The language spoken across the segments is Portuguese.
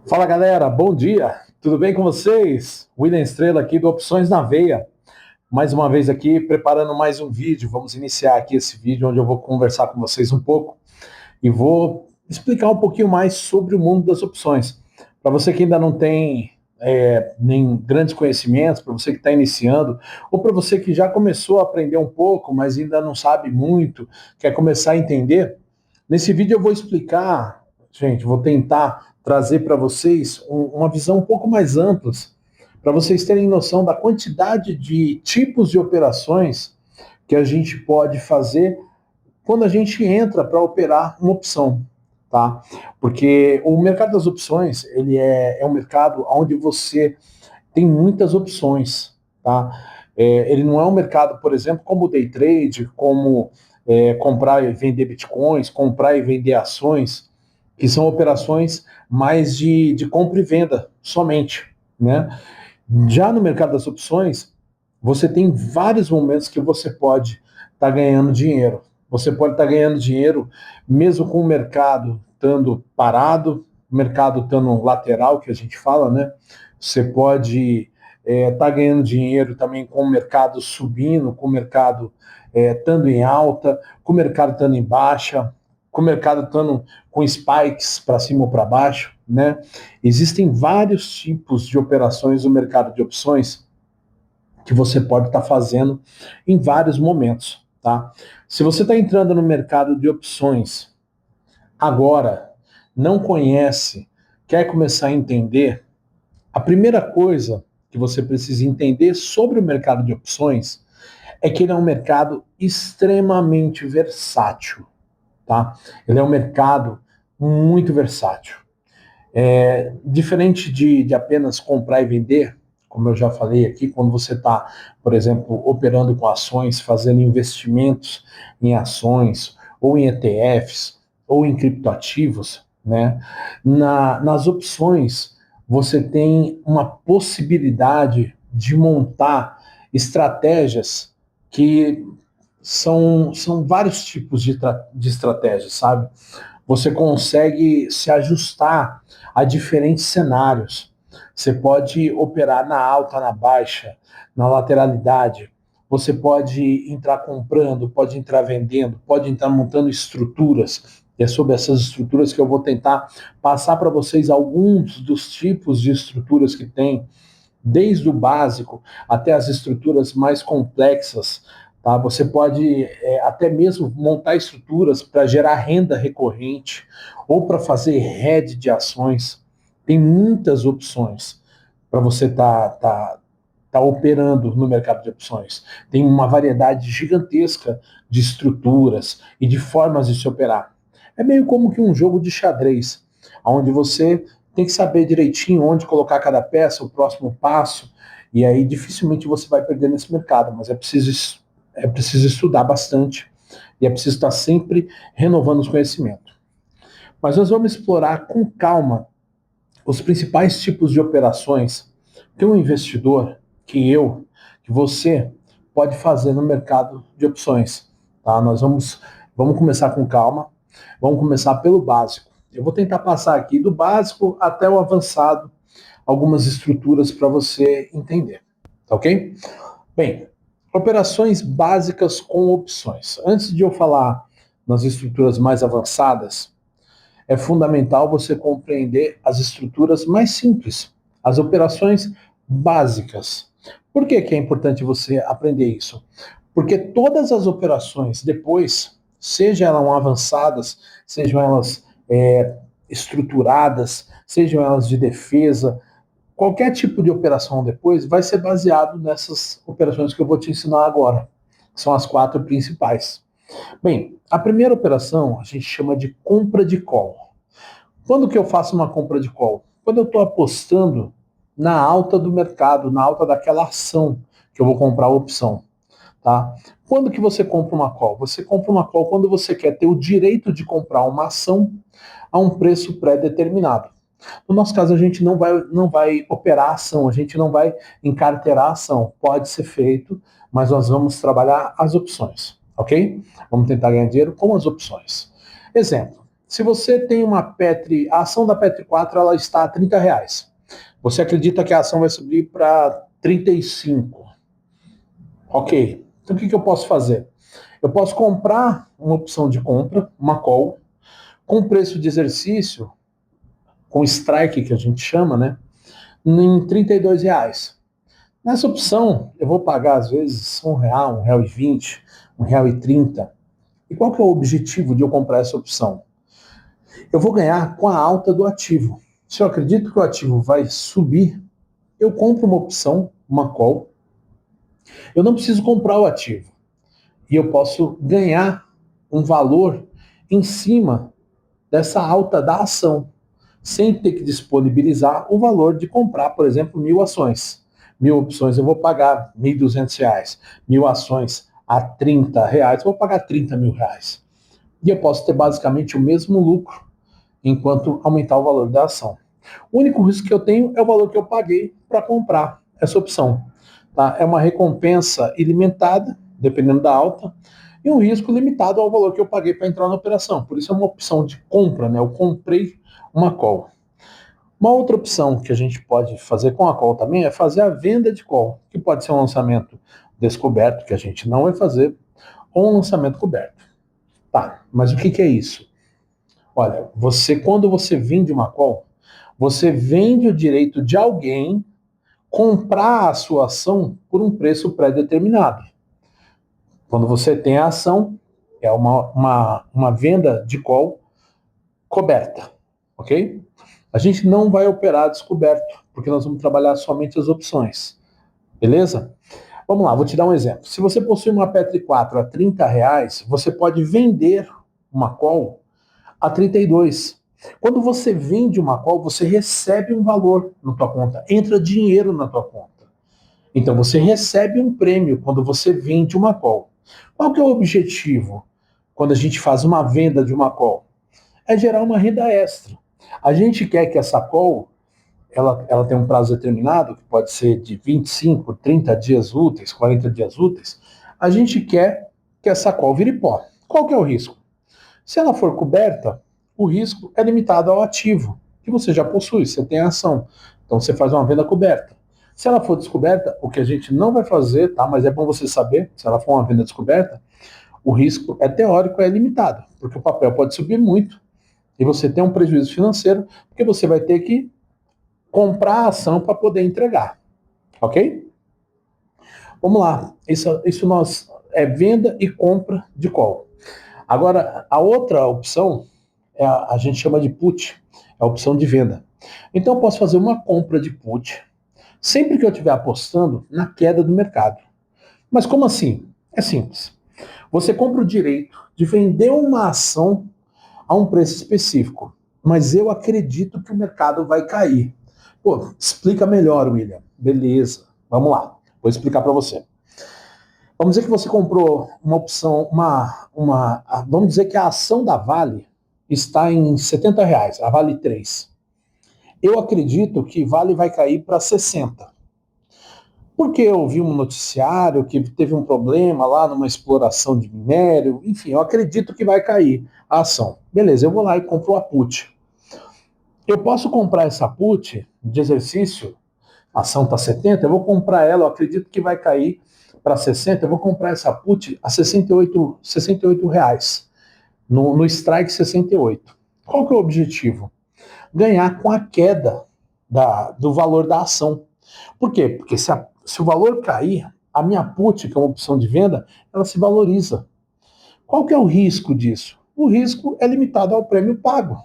Fala galera, bom dia, tudo bem com vocês? William Estrela aqui do Opções na Veia, mais uma vez aqui preparando mais um vídeo. Vamos iniciar aqui esse vídeo onde eu vou conversar com vocês um pouco e vou explicar um pouquinho mais sobre o mundo das opções. Para você que ainda não tem nem grandes conhecimentos, para você que está iniciando, ou para você que já começou a aprender um pouco, mas ainda não sabe muito, quer começar a entender, nesse vídeo eu vou explicar, gente, vou tentar trazer para vocês uma visão um pouco mais ampla, para vocês terem noção da quantidade de tipos de operações que a gente pode fazer quando a gente entra para operar uma opção, tá? Porque o mercado das opções, ele é um mercado onde você tem muitas opções, tá? Ele não é um mercado, por exemplo, como o day trade, como comprar e vender bitcoins, comprar e vender ações, que são operações mais de compra e venda somente, né? Já no mercado das opções, você tem vários momentos que você pode estar ganhando dinheiro. Você pode estar ganhando dinheiro mesmo com o mercado estando parado, o mercado estando lateral, que a gente fala, né? Você pode estar ganhando dinheiro também com o mercado subindo, com o mercado estando em alta, com o mercado estando em baixa, com o mercado estando com spikes para cima ou para baixo, né? Existem vários tipos de operações no mercado de opções que você pode estar fazendo em vários momentos, tá? Se você está entrando no mercado de opções agora, não conhece, quer começar a entender, a primeira coisa que você precisa entender sobre o mercado de opções é que ele é um mercado extremamente versátil, tá? Ele é um mercado muito versátil. Diferente de apenas comprar e vender, como eu já falei aqui, quando você está, por exemplo, operando com ações, fazendo investimentos em ações, ou em ETFs, ou em criptoativos, né? Nas opções, você tem uma possibilidade de montar estratégias que são vários tipos de estratégias, sabe? Você consegue se ajustar a diferentes cenários. Você pode operar na alta, na baixa, na lateralidade. Você pode entrar comprando, pode entrar vendendo, pode entrar montando estruturas. E é sobre essas estruturas que eu vou tentar passar para vocês alguns dos tipos de estruturas que tem, desde o básico até as estruturas mais complexas. Tá? Você pode até mesmo montar estruturas para gerar renda recorrente ou para fazer hedge de ações. Tem muitas opções para você tá operando no mercado de opções. Tem uma variedade gigantesca de estruturas e de formas de se operar. É meio como que um jogo de xadrez, onde você tem que saber direitinho onde colocar cada peça, o próximo passo, e aí dificilmente você vai perder nesse mercado, mas é preciso estudar bastante e é preciso estar sempre renovando os conhecimentos. Mas nós vamos explorar com calma os principais tipos de operações que um investidor, que você pode fazer no mercado de opções. Tá? Vamos começar com calma, vamos começar pelo básico. Eu vou tentar passar aqui do básico até o avançado, algumas estruturas para você entender. Tá ok? Bem, operações básicas com opções. Antes de eu falar nas estruturas mais avançadas, é fundamental você compreender as estruturas mais simples, as operações básicas. Por que, que é importante você aprender isso? Porque todas as operações depois, sejam elas avançadas, sejam elas estruturadas, sejam elas de defesa, qualquer tipo de operação depois vai ser baseado nessas operações que eu vou te ensinar agora, que são as quatro principais. Bem, a primeira operação a gente chama de compra de call. Quando que eu faço uma compra de call? Quando eu estou apostando na alta do mercado, na alta daquela ação que eu vou comprar a opção. Tá? Quando que você compra uma call? Você compra uma call quando você quer ter o direito de comprar uma ação a um preço pré-determinado. No nosso caso, a gente não vai operar a ação, a gente não vai encarteirar a ação. Pode ser feito, mas nós vamos trabalhar as opções, ok? Vamos tentar ganhar dinheiro com as opções. Exemplo. se você tem uma Petri, a ação da Petri 4 ela está a R$ 30. Você acredita que a ação vai subir para 35. Ok. Então o que eu posso fazer? Eu posso comprar uma opção de compra, uma call, com preço de exercício, com strike que a gente chama, né? Em R$ 32. Nessa opção, eu vou pagar às vezes R$ 1, R$ 1,20, R$ 1,30. E qual que é o objetivo de eu comprar essa opção? Eu vou ganhar com a alta do ativo. Se eu acredito que o ativo vai subir, eu compro uma opção, uma call. Eu não preciso comprar o ativo. E eu posso ganhar um valor em cima dessa alta da ação, sem ter que disponibilizar o valor de comprar, por exemplo, 1.000 ações. 1.000 opções eu vou pagar R$ 1.200. 1.000 ações a R$ 30, eu vou pagar R$ 30.000. E eu posso ter basicamente o mesmo lucro enquanto aumentar o valor da ação. O único risco que eu tenho é o valor que eu paguei para comprar essa opção. Tá? É uma recompensa ilimitada, dependendo da alta, e um risco limitado ao valor que eu paguei para entrar na operação. Por isso é uma opção de compra, né? Eu comprei uma call. Uma outra opção que a gente pode fazer com a call também é fazer a venda de call, que pode ser um lançamento descoberto, que a gente não vai fazer, ou um lançamento coberto. Tá, mas o que é isso? Olha, quando você vende uma call, você vende o direito de alguém comprar a sua ação por um preço pré-determinado. Quando você tem a ação, é uma venda de call coberta, ok? A gente não vai operar descoberto, porque nós vamos trabalhar somente as opções, beleza? Vamos lá, vou te dar um exemplo. Se você possui uma Petri 4 a R$ 30, você pode vender uma call a 32. Quando você vende uma call, você recebe um valor na tua conta, entra dinheiro na tua conta. Então você recebe um prêmio quando você vende uma call. Qual que é o objetivo quando a gente faz uma venda de uma call? É gerar uma renda extra. A gente quer que essa call ela tem um prazo determinado, que pode ser de 25, 30 dias úteis, 40 dias úteis. A gente quer que essa call vire pó. Qual que é o risco? Se ela for coberta, o risco é limitado ao ativo, que você já possui, você tem a ação. Então você faz uma venda coberta. Se ela for descoberta, o que a gente não vai fazer, tá? Mas é bom você saber, se ela for uma venda descoberta, o risco é teórico, é limitado, porque o papel pode subir muito e você tem um prejuízo financeiro, porque você vai ter que comprar a ação para poder entregar, ok? Vamos lá, isso nós é venda e compra de call. Agora, a outra opção a gente chama de put, é a opção de venda. Então eu posso fazer uma compra de put sempre que eu estiver apostando na queda do mercado. Mas como assim? É simples. Você compra o direito de vender uma ação a um preço específico, mas eu acredito que o mercado vai cair. Pô, explica melhor, William. Beleza, vamos lá. Vou explicar para você. Vamos dizer que você comprou uma opção, vamos dizer que a ação da Vale está em R$ 70, a Vale 3. Eu acredito que Vale vai cair para 60. Porque eu vi um noticiário que teve um problema lá numa exploração de minério, enfim, eu acredito que vai cair a ação. Beleza, eu vou lá e compro a put. Eu posso comprar essa put de exercício, a ação está 70, eu vou comprar ela, eu acredito que vai cair para 60, eu vou comprar essa put a 68 reais, no strike 68. Qual que é o objetivo? Ganhar com a queda do valor da ação. Por quê? Porque se o valor cair, a minha put, que é uma opção de venda, ela se valoriza. Qual que é o risco disso? O risco é limitado ao prêmio pago.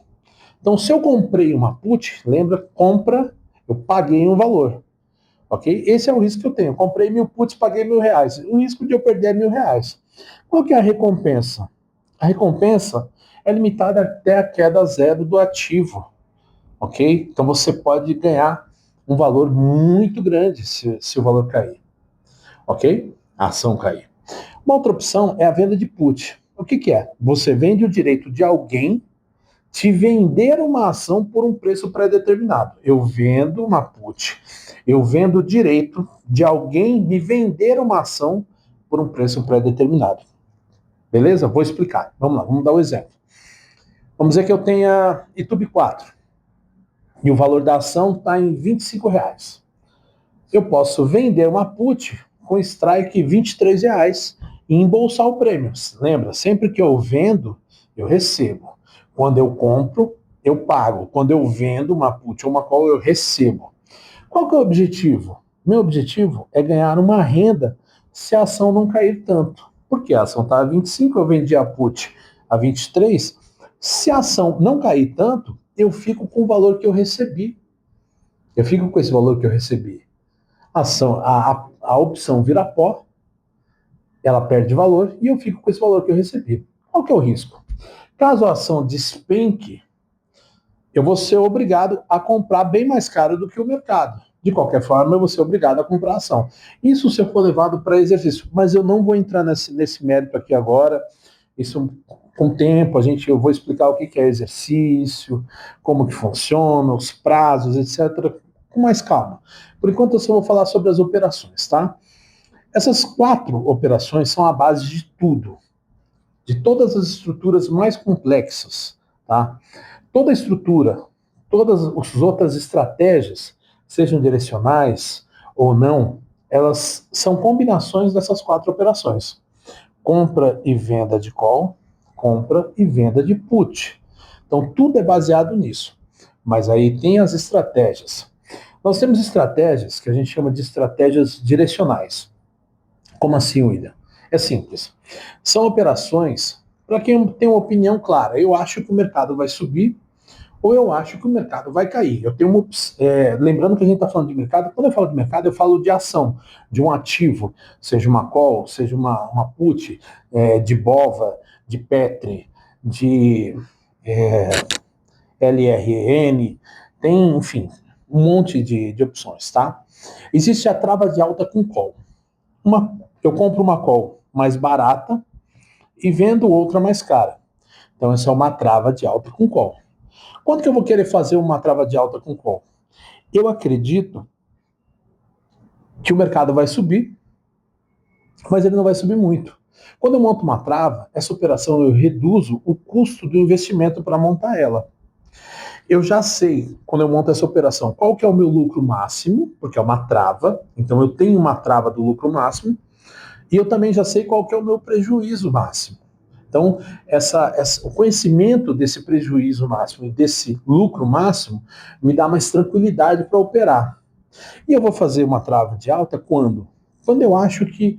Então, se eu comprei uma put, lembra, compra, eu paguei um valor. Ok? Esse é o risco que eu tenho. Eu comprei 1.000 puts, paguei R$ 1.000. O risco de eu perder é R$ 1.000. Qual que é a recompensa? A recompensa é limitada até a queda zero do ativo. Ok? Então você pode ganhar um valor muito grande se o valor cair. Ok? A ação cair. Uma outra opção é a venda de put. O que é? Você vende o direito de alguém te vender uma ação por um preço pré-determinado. Eu vendo uma put. Eu vendo o direito de alguém me vender uma ação por um preço pré-determinado. Beleza? Vou explicar. Vamos lá, vamos dar um exemplo. Vamos dizer que eu tenha Itube 4 e o valor da ação está em R$ 25. Eu posso vender uma put com strike R$ 23 e embolsar o prêmio. Lembra, sempre que eu vendo, eu recebo. Quando eu compro, eu pago. Quando eu vendo uma put ou uma call, eu recebo. Qual que é o objetivo? Meu objetivo é ganhar uma renda se a ação não cair tanto. Porque a ação está a 25, eu vendi a put a 23. Se a ação não cair tanto, eu fico com o valor que eu recebi. Eu fico com esse valor que eu recebi. A opção vira pó, ela perde valor e eu fico com esse valor que eu recebi. Qual que é o risco? Caso a ação despenque, eu vou ser obrigado a comprar bem mais caro do que o mercado. De qualquer forma, eu vou ser obrigado a comprar a ação. Isso se eu for levado para exercício. Mas eu não vou entrar nesse mérito aqui agora. Isso, com o tempo, eu vou explicar o que é exercício, como que funciona, os prazos, etc., com mais calma. Por enquanto, eu só vou falar sobre as operações, tá? Essas 4 operações são a base de tudo, de todas as estruturas mais complexas, tá? Toda estrutura, todas as outras estratégias, sejam direcionais ou não, elas são combinações dessas 4 operações. Compra e venda de call, compra e venda de put. Então, tudo é baseado nisso. Mas aí tem as estratégias. Nós temos estratégias que a gente chama de estratégias direcionais. Como assim, William? É simples. São operações para quem tem uma opinião clara. Eu acho que o mercado vai subir ou eu acho que o mercado vai cair. Eu tenho lembrando que a gente está falando de mercado, quando eu falo de mercado, eu falo de ação, de um ativo, seja uma call, seja uma put, de BOVA, de Petri, de LRN, tem, enfim, um monte de opções, tá? Existe a trava de alta com call. Eu compro uma call mais barata e vendo outra mais cara. Então, essa é uma trava de alta com call. Quando que eu vou querer fazer uma trava de alta com call? Eu acredito que o mercado vai subir, mas ele não vai subir muito. Quando eu monto uma trava, essa operação eu reduzo o custo do investimento para montar ela. Eu já sei, quando eu monto essa operação, qual que é o meu lucro máximo, porque é uma trava, então eu tenho uma trava do lucro máximo, e eu também já sei qual que é o meu prejuízo máximo. Então, o conhecimento desse prejuízo máximo e desse lucro máximo me dá mais tranquilidade para operar. E eu vou fazer uma trava de alta quando? Quando eu acho que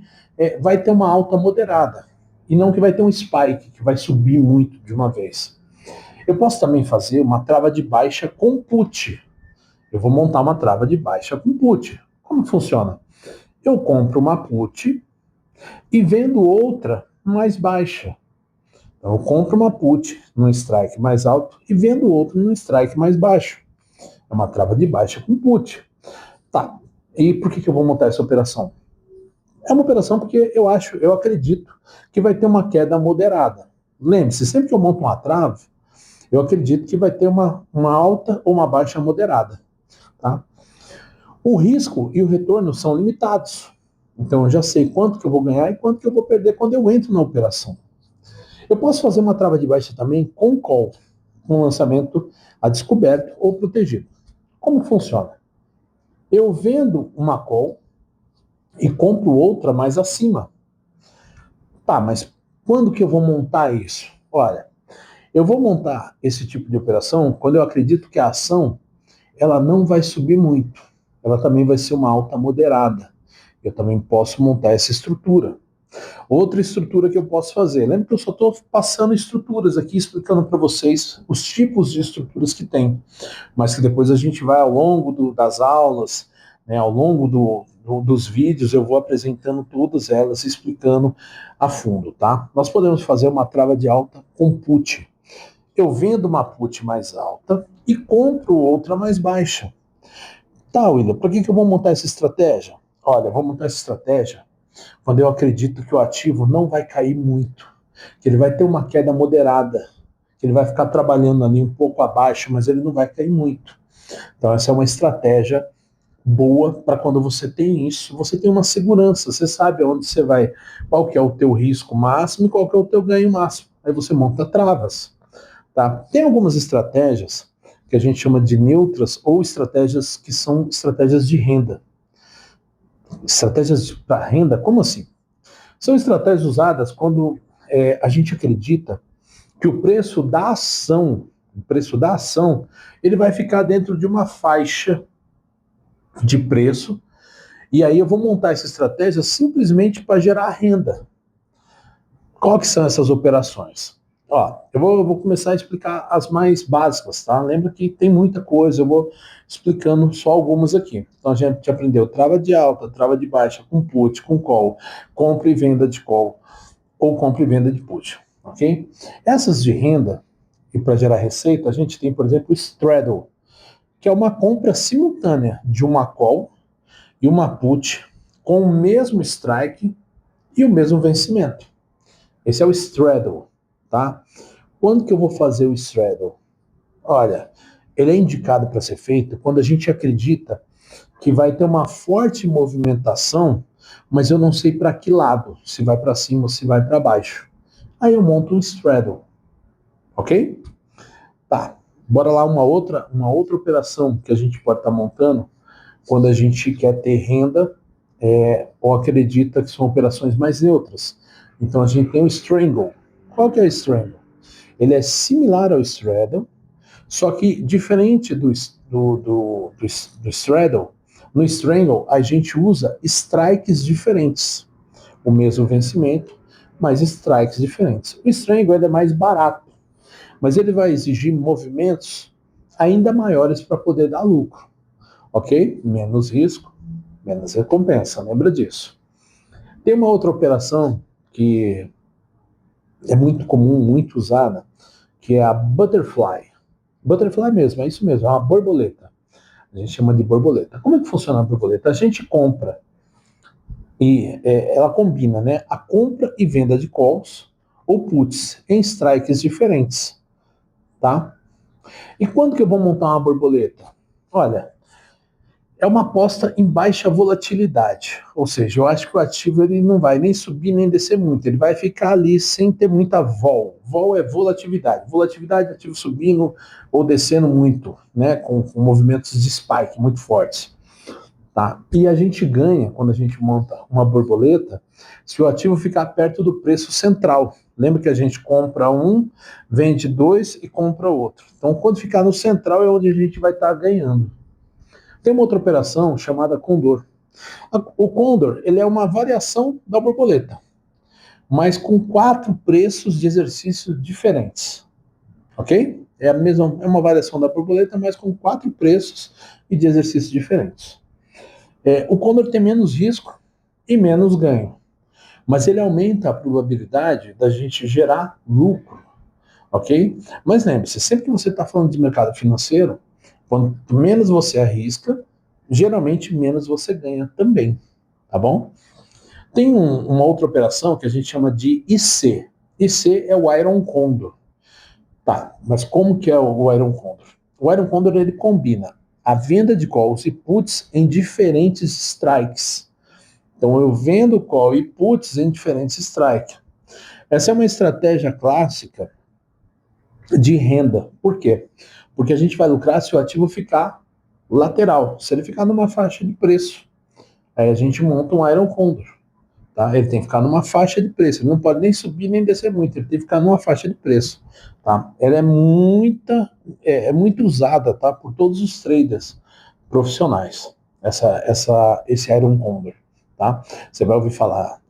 vai ter uma alta moderada, e não que vai ter um spike, que vai subir muito de uma vez. Eu posso também fazer uma trava de baixa com put. Eu vou montar uma trava de baixa com put. Como funciona? Eu compro uma put e vendo outra mais baixa. Então, eu compro uma put num strike mais alto e vendo outro num strike mais baixo. É uma trava de baixa com put. Tá. E por que eu vou montar essa operação? É uma operação porque eu acredito que vai ter uma queda moderada. Lembre-se, sempre que eu monto uma trava, eu acredito que vai ter uma alta ou uma baixa moderada. Tá? O risco e o retorno são limitados. Então eu já sei quanto que eu vou ganhar e quanto que eu vou perder quando eu entro na operação. Eu posso fazer uma trava de baixa também com call, com lançamento a descoberto ou protegido. Como funciona? Eu vendo uma call e compro outra mais acima. Tá, mas quando que eu vou montar isso? Olha, eu vou montar esse tipo de operação quando eu acredito que a ação ela não vai subir muito. Ela também vai ser uma alta moderada. Eu também posso montar essa estrutura. Outra estrutura que eu posso fazer. Lembra que eu só estou passando estruturas aqui, explicando para vocês os tipos de estruturas que tem. Mas que depois a gente vai ao longo das aulas, né, ao longo dos vídeos, eu vou apresentando todas elas, explicando a fundo, tá? Nós podemos fazer uma trava de alta com put. Eu vendo uma put mais alta e compro outra mais baixa. Tá, William, por que eu vou montar essa estratégia? Olha, eu vou montar essa estratégia quando eu acredito que o ativo não vai cair muito, que ele vai ter uma queda moderada, que ele vai ficar trabalhando ali um pouco abaixo, mas ele não vai cair muito. Então essa é uma estratégia boa para quando você tem isso, você tem uma segurança, você sabe aonde você vai, qual que é o teu risco máximo e qual que é o teu ganho máximo. Aí você monta travas. Tá? Tem algumas estratégias que a gente chama de neutras ou estratégias que são estratégias de renda. Estratégias para renda, como assim? São estratégias usadas quando a gente acredita que o preço da ação, ele vai ficar dentro de uma faixa de preço, e aí eu vou montar essa estratégia simplesmente para gerar renda. Qual que são essas operações? Ó, eu vou começar a explicar as mais básicas, tá? Lembra que tem muita coisa, eu vou explicando só algumas aqui. Então a gente aprendeu trava de alta, trava de baixa, com put, com call, compra e venda de call, ou compra e venda de put, ok? Essas de renda, e para gerar receita, a gente tem, por exemplo, o straddle, que é uma compra simultânea de uma call e uma put com o mesmo strike e o mesmo vencimento. Esse é o straddle, tá? Quando que eu vou fazer o straddle? Olha, ele é indicado para ser feito quando a gente acredita que vai ter uma forte movimentação, mas eu não sei para que lado, se vai para cima ou se vai para baixo. Aí eu monto um straddle, ok? Tá. Bora lá uma outra operação que a gente pode estar montando quando a gente quer ter renda ou acredita que são operações mais neutras. Então a gente tem o strangle. Qual que é o strangle? Ele é similar ao straddle, só que diferente do straddle, no strangle a gente usa strikes diferentes. O mesmo vencimento, mas strikes diferentes. O strangle é mais barato, mas ele vai exigir movimentos ainda maiores para poder dar lucro. Ok? Menos risco, menos recompensa, lembra disso. Tem uma outra operação que é muito comum, muito usada, que é a butterfly. Butterfly mesmo, é isso mesmo, é uma borboleta. A gente chama de borboleta. Como é que funciona a borboleta? A gente compra e ela combina, né, a compra e venda de calls ou puts em strikes diferentes, tá? E quando que eu vou montar uma borboleta? Olha, é uma aposta em baixa volatilidade, ou seja, eu acho que o ativo ele não vai nem subir nem descer muito, ele vai ficar ali sem ter muita vol. Vol é volatilidade, volatilidade ativo subindo ou descendo muito, né, com movimentos de spike muito fortes. Tá? E a gente ganha, quando a gente monta uma borboleta, se o ativo ficar perto do preço central. Lembra que a gente compra um, vende dois e compra outro. Então, quando ficar no central é onde a gente vai estar ganhando. Tem uma outra operação chamada Condor. O Condor ele é uma variação da borboleta, mas com 4 preços de exercícios diferentes. Ok? É uma variação da borboleta, mas com 4 preços e de exercícios diferentes. O Condor tem menos risco e menos ganho, mas ele aumenta a probabilidade da gente gerar lucro, ok? Mas lembre-se, sempre que você está falando de mercado financeiro, quanto menos você arrisca, geralmente menos você ganha também, tá bom? Tem uma outra operação que a gente chama de IC. IC é o Iron Condor. Tá, mas como que é o Iron Condor? O Iron Condor ele combina a venda de calls e puts em diferentes strikes. Então eu vendo call e puts em diferentes strikes. Essa é uma estratégia clássica de renda. Por quê? Porque a gente vai lucrar se o ativo ficar lateral, se ele ficar numa faixa de preço. Aí a gente monta um Iron Condor. Tá? Ele tem que ficar numa faixa de preço. Ele não pode nem subir nem descer muito. Ele tem que ficar numa faixa de preço. Tá? Ela é muito usada, tá, por todos os traders profissionais. Esse Iron Condor. Tá? Você vai ouvir falar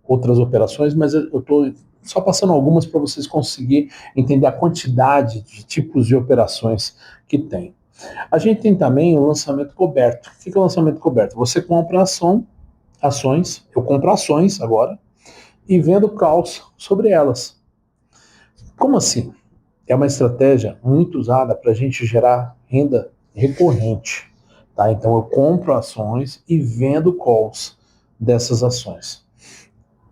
outras operações, mas eu estou só passando algumas para vocês conseguirem entender a quantidade de tipos de operações que tem. A gente tem também o lançamento coberto. O que é o lançamento coberto? Você compra ações, eu compro ações agora e vendo calls sobre elas. Como assim? É uma estratégia muito usada para a gente gerar renda recorrente. Tá? Então eu compro ações e vendo calls dessas ações.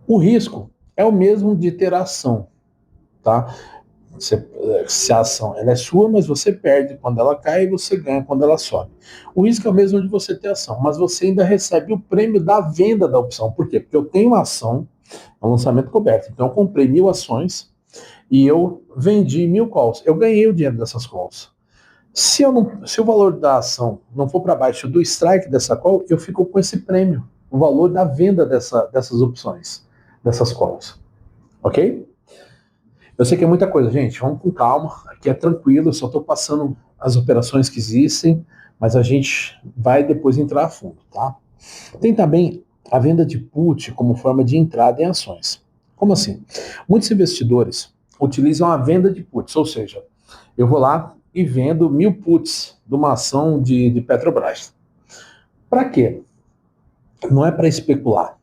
O risco é o mesmo de ter ação. Tá? Se a ação ela é sua, mas você perde quando ela cai e você ganha quando ela sobe. O risco é o mesmo de você ter ação, mas você ainda recebe o prêmio da venda da opção. Por quê? Porque eu tenho uma ação, um lançamento coberto. Então eu comprei 1.000 ações e eu vendi 1.000 calls. Eu ganhei o dinheiro dessas calls. Se o valor da ação não for para baixo do strike dessa call, eu fico com esse prêmio, o valor da venda dessas opções, dessas calls. Ok? Eu sei que é muita coisa, gente. Vamos com calma. Aqui é tranquilo. Eu só estou passando as operações que existem, mas a gente vai depois entrar a fundo, tá? Tem também a venda de put como forma de entrada em ações. Como assim? Muitos investidores utilizam a venda de puts, ou seja, eu vou lá e vendo 1.000 puts de uma ação de Petrobras. Para quê? Não é para especular,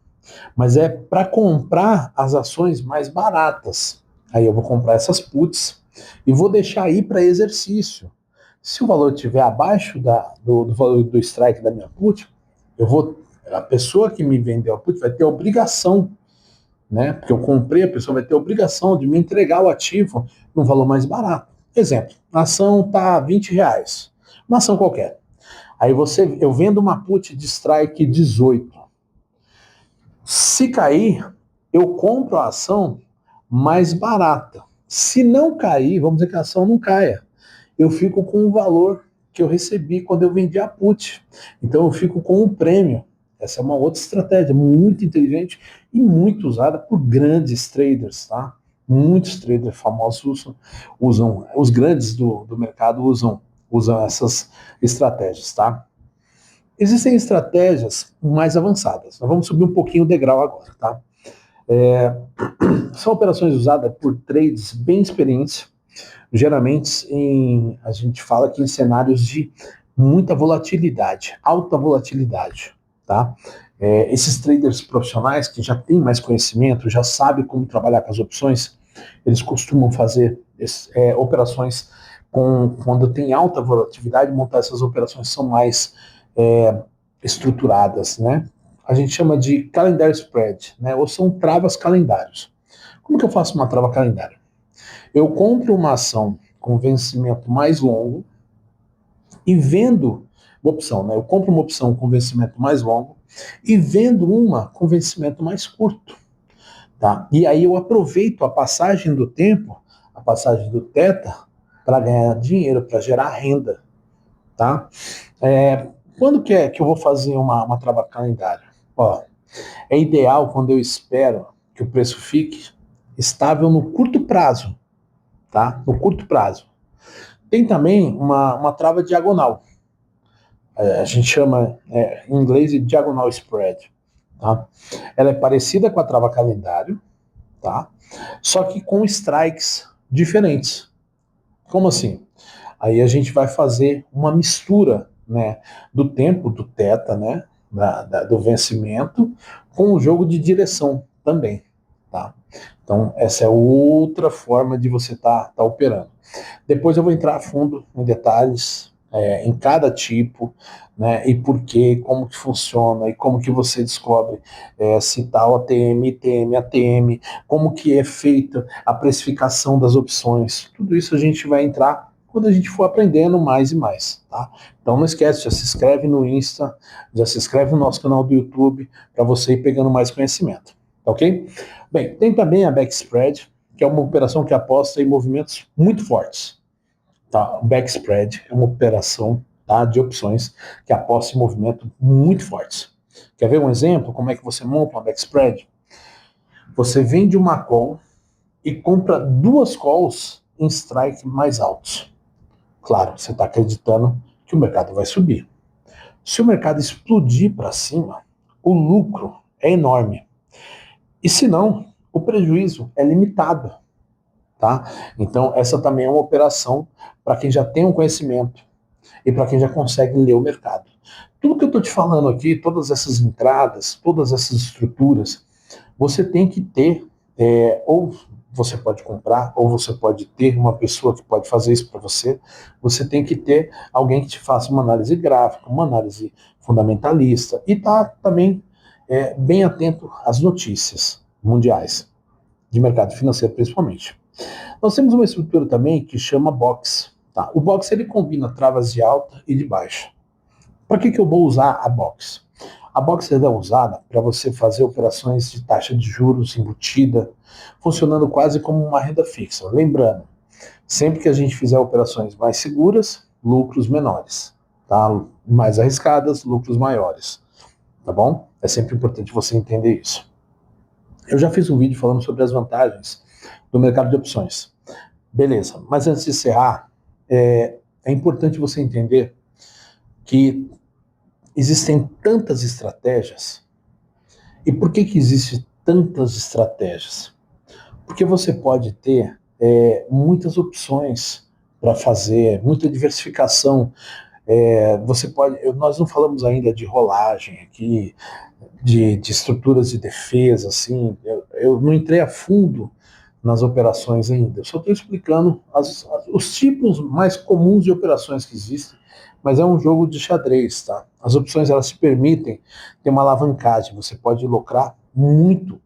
mas é para comprar as ações mais baratas. Aí eu vou comprar essas puts e vou deixar aí para exercício. Se o valor estiver abaixo do valor do strike da minha put, a pessoa que me vendeu a put vai ter a obrigação, né? Porque eu comprei, a pessoa vai ter a obrigação de me entregar o ativo num valor mais barato. Exemplo, a ação está R$ 20, uma ação qualquer. Aí eu vendo uma put de strike 18. Se cair, eu compro a ação mais barata. Se não cair, vamos dizer que a ação não caia, eu fico com o valor que eu recebi quando eu vendi a put. Então eu fico com um prêmio. Essa é uma outra estratégia muito inteligente e muito usada por grandes traders, tá? Muitos traders famosos usam os grandes do mercado usam essas estratégias, tá? Existem estratégias mais avançadas. Nós vamos subir um pouquinho o degrau agora, tá? São operações usadas por traders bem experientes, geralmente a gente fala aqui em cenários de muita volatilidade, alta volatilidade, tá? Esses traders profissionais que já têm mais conhecimento, já sabem como trabalhar com as opções, eles costumam fazer operações quando tem alta volatilidade, montar essas operações são mais estruturadas, né? A gente chama de calendar spread, né? Ou são travas calendários. Como que eu faço uma trava calendário? Eu compro uma ação com vencimento mais longo e vendo uma opção, né? Eu compro uma opção com vencimento mais longo e vendo uma com vencimento mais curto, tá? E aí eu aproveito a passagem do tempo, a passagem do teta, para ganhar dinheiro, para gerar renda, tá? Quando que eu vou fazer uma trava calendário? Ó, é ideal quando eu espero que o preço fique estável no curto prazo, tá? No curto prazo. Tem também uma trava diagonal. A gente chama em inglês de diagonal spread. Tá? Ela é parecida com a trava calendário, tá? Só que com strikes diferentes. Como assim? Aí a gente vai fazer uma mistura, né, do tempo do teta, né, do vencimento, com o jogo de direção também. Tá? Então, essa é outra forma de você tá operando. Depois eu vou entrar a fundo em detalhes em cada tipo, né, e por quê, como que funciona, e como que você descobre se tal ATM, ITM, ATM, como que é feita a precificação das opções. Tudo isso a gente vai entrar quando a gente for aprendendo mais e mais, tá? Então não esquece, já se inscreve no Insta, já se inscreve no nosso canal do YouTube, para você ir pegando mais conhecimento, ok? Bem, tem também a backspread, que é uma operação que aposta em movimentos muito fortes. Tá? O backspread é uma operação, tá, de opções que aposta em movimentos muito fortes. Quer ver um exemplo? Como é que você monta uma backspread? Você vende uma call e compra duas calls em strike mais altos. Claro, você está acreditando que o mercado vai subir. Se o mercado explodir para cima, o lucro é enorme. E se não, o prejuízo é limitado. Tá? Então, essa também é uma operação para quem já tem um conhecimento e para quem já consegue ler o mercado. Tudo que eu estou te falando aqui, todas essas entradas, todas essas estruturas, você tem que ter, ou você pode comprar, ou você pode ter uma pessoa que pode fazer isso para você. Você tem que ter alguém que te faça uma análise gráfica, uma análise fundamentalista e tá também bem atento às notícias mundiais, de mercado financeiro principalmente. Nós temos uma estrutura também que chama box. Tá? O box ele combina travas de alta e de baixa. Para que eu vou usar a box? A box é usada para você fazer operações de taxa de juros embutida, funcionando quase como uma renda fixa. Lembrando, sempre que a gente fizer operações mais seguras, lucros menores, tá? Mais arriscadas, lucros maiores, tá bom? É sempre importante você entender isso. Eu já fiz um vídeo falando sobre as vantagens do mercado de opções. Beleza, mas antes de encerrar, é importante você entender que existem tantas estratégias. E por que existem tantas estratégias? Porque você pode ter muitas opções para fazer, muita diversificação. Você pode. Nós não falamos ainda de rolagem aqui, de estruturas de defesa, assim. Eu não entrei a fundo nas operações ainda. Eu só estou explicando os tipos mais comuns de operações que existem, mas é um jogo de xadrez, tá? As opções, elas te permitem ter uma alavancagem. Você pode lucrar muito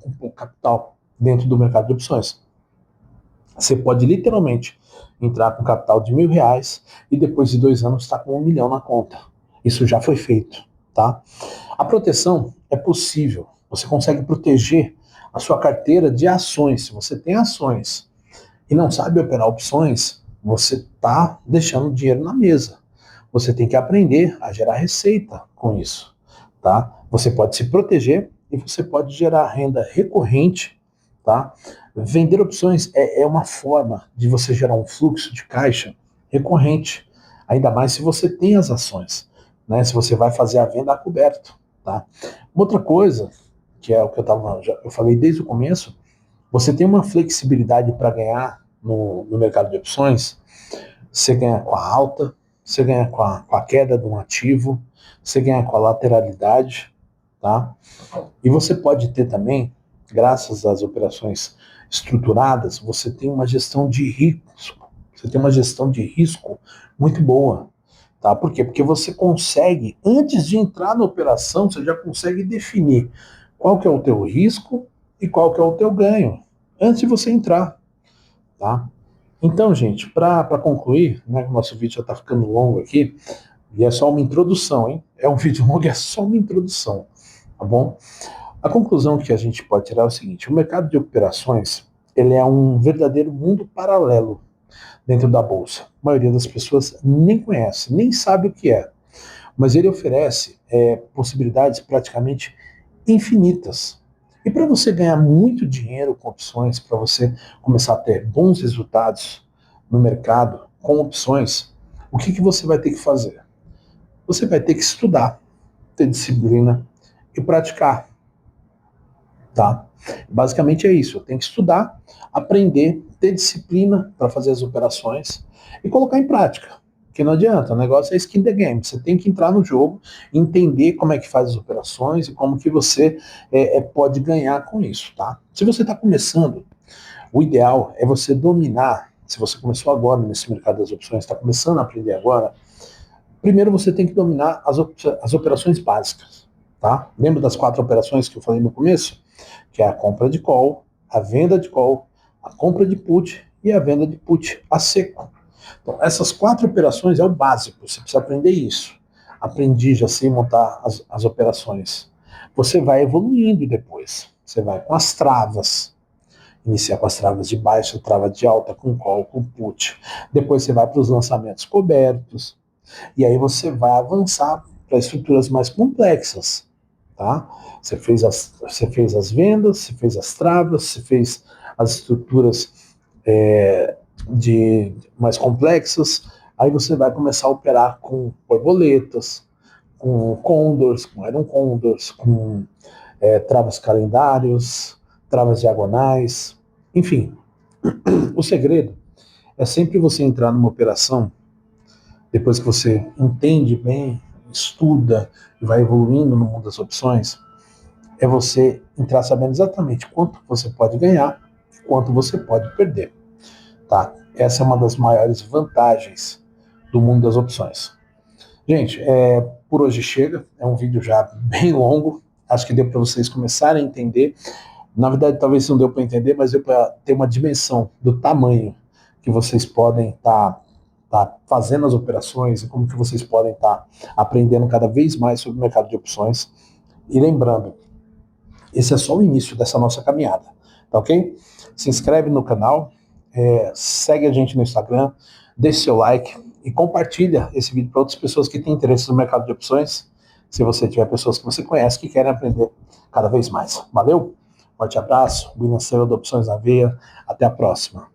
com pouco capital dentro do mercado de opções. Você pode literalmente entrar com capital de R$ 1.000 e depois de 2 anos estar com 1 milhão na conta. Isso já foi feito, tá? A proteção é possível. Você consegue proteger a sua carteira de ações. Se você tem ações e não sabe operar opções, você está deixando dinheiro na mesa. Você tem que aprender a gerar receita com isso, tá? Você pode se proteger e você pode gerar renda recorrente, tá? Vender opções é uma forma de você gerar um fluxo de caixa recorrente, ainda mais se você tem as ações, né? Se você vai fazer a venda a coberto, tá? Outra coisa, que é o que eu falei desde o começo, você tem uma flexibilidade para ganhar no mercado de opções. Você ganha com a alta, você ganha com a queda de um ativo, você ganha com a lateralidade, tá? E você pode ter também, graças às operações estruturadas, você tem uma gestão de risco. Você tem uma gestão de risco muito boa, tá? Por quê? Porque você consegue, antes de entrar na operação, você já consegue definir qual que é o teu risco e qual que é o teu ganho, antes de você entrar, tá? Então, gente, para concluir, né, o nosso vídeo já está ficando longo aqui, e é só uma introdução, hein? É um vídeo longo, é só uma introdução, tá bom? A conclusão que a gente pode tirar é o seguinte: o mercado de operações, ele é um verdadeiro mundo paralelo dentro da bolsa. A maioria das pessoas nem conhece, nem sabe o que é, mas ele oferece possibilidades praticamente infinitas. E para você ganhar muito dinheiro com opções, para você começar a ter bons resultados no mercado com opções, o que você vai ter que fazer? Você vai ter que estudar, ter disciplina e praticar, tá? Basicamente é isso. Eu tenho que estudar, aprender, ter disciplina para fazer as operações e colocar em prática. Porque não adianta, o negócio é skin the game. Você tem que entrar no jogo, entender como é que faz as operações e como que você pode ganhar com isso, tá? Se você está começando, o ideal é você dominar. Se você começou agora nesse mercado das opções, está começando a aprender agora, primeiro você tem que dominar as operações básicas, tá? Lembra das 4 operações que eu falei no começo? Que é a compra de call, a venda de call, a compra de put e a venda de put a seco. Então, essas 4 operações é o básico, você precisa aprender isso. Aprendi, já sei montar as operações. Você vai evoluindo depois. Você vai com as travas. Iniciar com as travas de baixa, trava de alta, com call, com put. Depois você vai para os lançamentos cobertos. E aí você vai avançar para estruturas mais complexas, tá? Você fez as vendas, você fez as travas, você fez as estruturas mais complexas, aí você vai começar a operar com borboletas, com condors, com iron condors, com travas calendários, travas diagonais, enfim. O segredo é sempre você entrar numa operação, depois que você entende bem, estuda e vai evoluindo no mundo das opções, é você entrar sabendo exatamente quanto você pode ganhar e quanto você pode perder. Tá? Essa é uma das maiores vantagens do mundo das opções. Gente, por hoje chega. É um vídeo já bem longo. Acho que deu para vocês começarem a entender. Na verdade, talvez não deu para entender, mas deu para ter uma dimensão do tamanho que vocês podem estar tá fazendo as operações e como que vocês podem estar aprendendo cada vez mais sobre o mercado de opções. E lembrando, esse é só o início dessa nossa caminhada, tá ok? Se inscreve no canal, segue a gente no Instagram, deixe seu like e compartilha esse vídeo para outras pessoas que têm interesse no mercado de opções, se você tiver pessoas que você conhece que querem aprender cada vez mais. Valeu? Forte abraço, William Seu da Opções na Veia, até a próxima.